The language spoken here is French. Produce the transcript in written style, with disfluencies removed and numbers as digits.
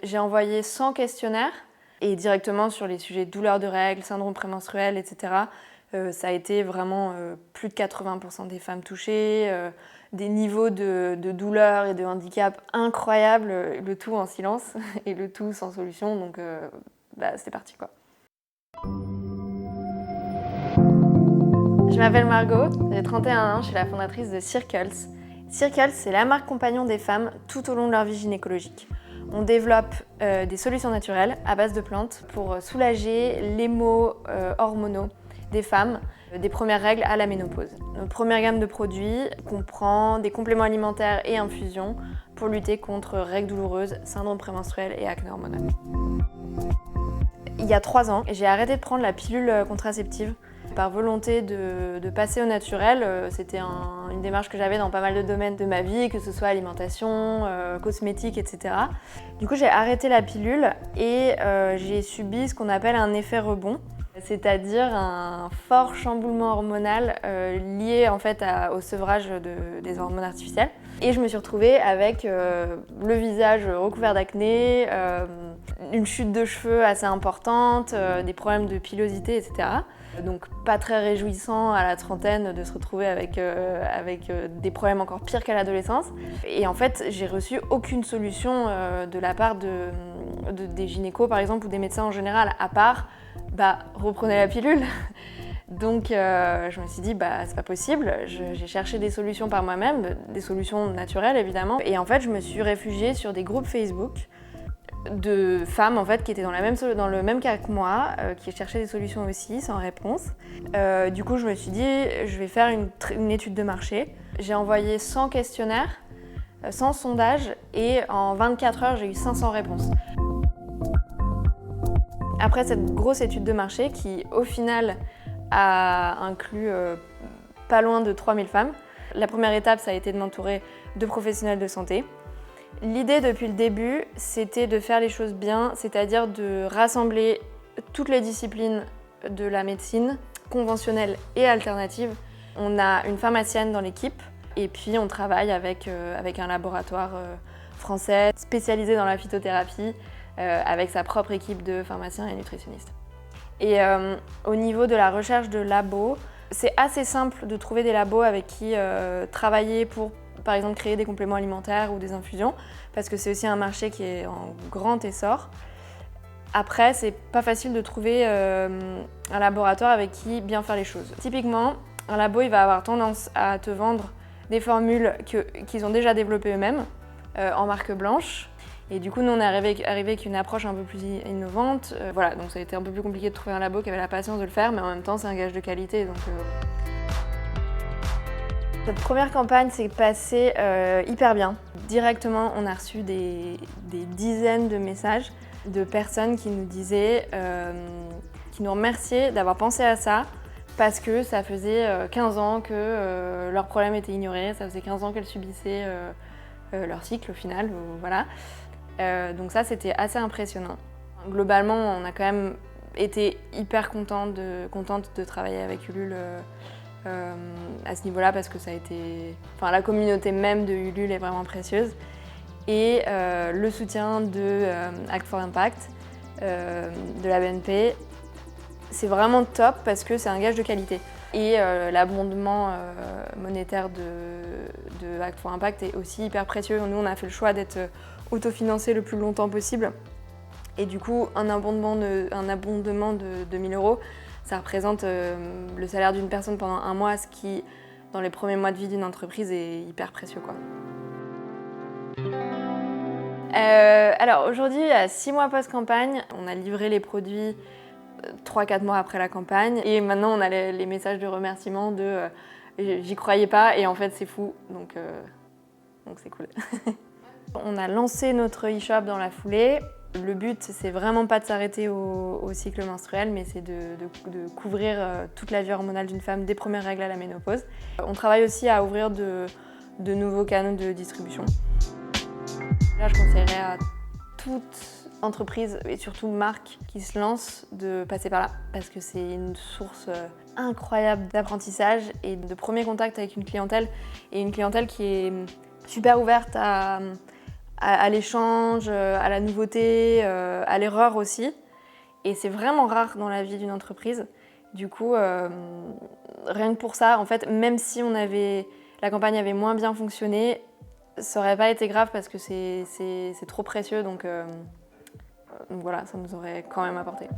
J'ai envoyé 100 questionnaires et directement sur les sujets de douleurs de règles, syndrome prémenstruel, etc. Ça a été vraiment plus de 80% des femmes touchées, des niveaux de douleur et de handicap incroyables, le tout en silence et le tout sans solution, donc c'est parti quoi. Je m'appelle Margot, j'ai 31 ans, je suis la fondatrice de Circles. Circles, c'est la marque compagnon des femmes tout au long de leur vie gynécologique. On développe des solutions naturelles à base de plantes pour soulager les maux hormonaux des femmes, des premières règles à la ménopause. Notre première gamme de produits comprend des compléments alimentaires et infusions pour lutter contre règles douloureuses, syndrome prémenstruel et acné hormonal. Il y a 3 ans, j'ai arrêté de prendre la pilule contraceptive par volonté de passer au naturel. C'était une démarche que j'avais dans pas mal de domaines de ma vie, que ce soit alimentation, cosmétique, etc. Du coup, j'ai arrêté la pilule et j'ai subi ce qu'on appelle un effet rebond, c'est-à-dire un fort chamboulement hormonal lié en fait au sevrage des hormones artificielles. Et je me suis retrouvée avec le visage recouvert d'acné, une chute de cheveux assez importante, des problèmes de pilosité, etc. Donc pas très réjouissant à la trentaine de se retrouver avec des problèmes encore pires qu'à l'adolescence. Et en fait, j'ai reçu aucune solution de la part des gynécos par exemple ou des médecins en général, à part reprenez la pilule. Donc je me suis dit c'est pas possible, j'ai cherché des solutions par moi-même, des solutions naturelles évidemment. Et en fait, je me suis réfugiée sur des groupes Facebook de femmes en fait qui étaient dans le même cas que moi, qui cherchaient des solutions aussi sans réponse. Du coup, je me suis dit je vais faire une étude de marché. J'ai envoyé 100 questionnaires, 100 sondages et en 24 heures, j'ai eu 500 réponses. Après cette grosse étude de marché qui au final a inclus pas loin de 3000 femmes, la première étape ça a été de m'entourer de professionnels de santé. L'idée depuis le début, c'était de faire les choses bien, c'est-à-dire de rassembler toutes les disciplines de la médecine, conventionnelle et alternative. On a une pharmacienne dans l'équipe et puis on travaille avec un laboratoire français spécialisé dans la phytothérapie, avec sa propre équipe de pharmaciens et nutritionnistes. Et au niveau de la recherche de labos, c'est assez simple de trouver des labos avec qui travailler pour, par exemple, créer des compléments alimentaires ou des infusions, parce que c'est aussi un marché qui est en grand essor. Après, c'est pas facile de trouver un laboratoire avec qui bien faire les choses. Typiquement, un labo, il va avoir tendance à te vendre des formules qu'ils ont déjà développées eux-mêmes, en marque blanche. Et du coup, nous, on est arrivé avec une approche un peu plus innovante. Voilà, donc ça a été un peu plus compliqué de trouver un labo qui avait la patience de le faire, mais en même temps, c'est un gage de qualité. Donc, Cette première campagne s'est passée hyper bien. Directement, on a reçu des dizaines de messages de personnes qui nous disaient, qui nous remerciaient d'avoir pensé à ça, parce que ça faisait 15 ans que leurs problèmes étaient ignorés, ça faisait 15 ans qu'elles subissaient leur cycle au final, voilà. Donc ça, c'était assez impressionnant. Globalement, on a quand même été hyper contente de travailler avec Ulule à ce niveau-là, parce que ça a été... Enfin, la communauté même de Ulule est vraiment précieuse. Et le soutien de Act for Impact, de la BNP, c'est vraiment top parce que c'est un gage de qualité. Et l'abondement monétaire de Act for Impact est aussi hyper précieux. Nous, on a fait le choix d'être autofinancé le plus longtemps possible. Et du coup, un abondement de 1 000 €, ça représente le salaire d'une personne pendant 1 mois, ce qui, dans les premiers mois de vie d'une entreprise, est hyper précieux, quoi. Alors aujourd'hui, à 6 mois post-campagne, on a livré les produits 3-4 mois après la campagne. Et maintenant, on a les messages de remerciement de j'y croyais pas et en fait, c'est fou. Donc c'est cool. On a lancé notre e-shop dans la foulée. Le but, c'est vraiment pas de s'arrêter au cycle menstruel, mais c'est de couvrir toute la vie hormonale d'une femme des premières règles à la ménopause. On travaille aussi à ouvrir de nouveaux canaux de distribution. Là, je conseillerais à toute entreprise et surtout marque qui se lance de passer par là, parce que c'est une source incroyable d'apprentissage et de premier contact avec une clientèle, et une clientèle qui est super ouverte à à l'échange, à la nouveauté, à l'erreur aussi. Et c'est vraiment rare dans la vie d'une entreprise. Du coup, rien que pour ça, en fait, même si la campagne avait moins bien fonctionné, ça n'aurait pas été grave parce que c'est trop précieux. Donc voilà, ça nous aurait quand même apporté.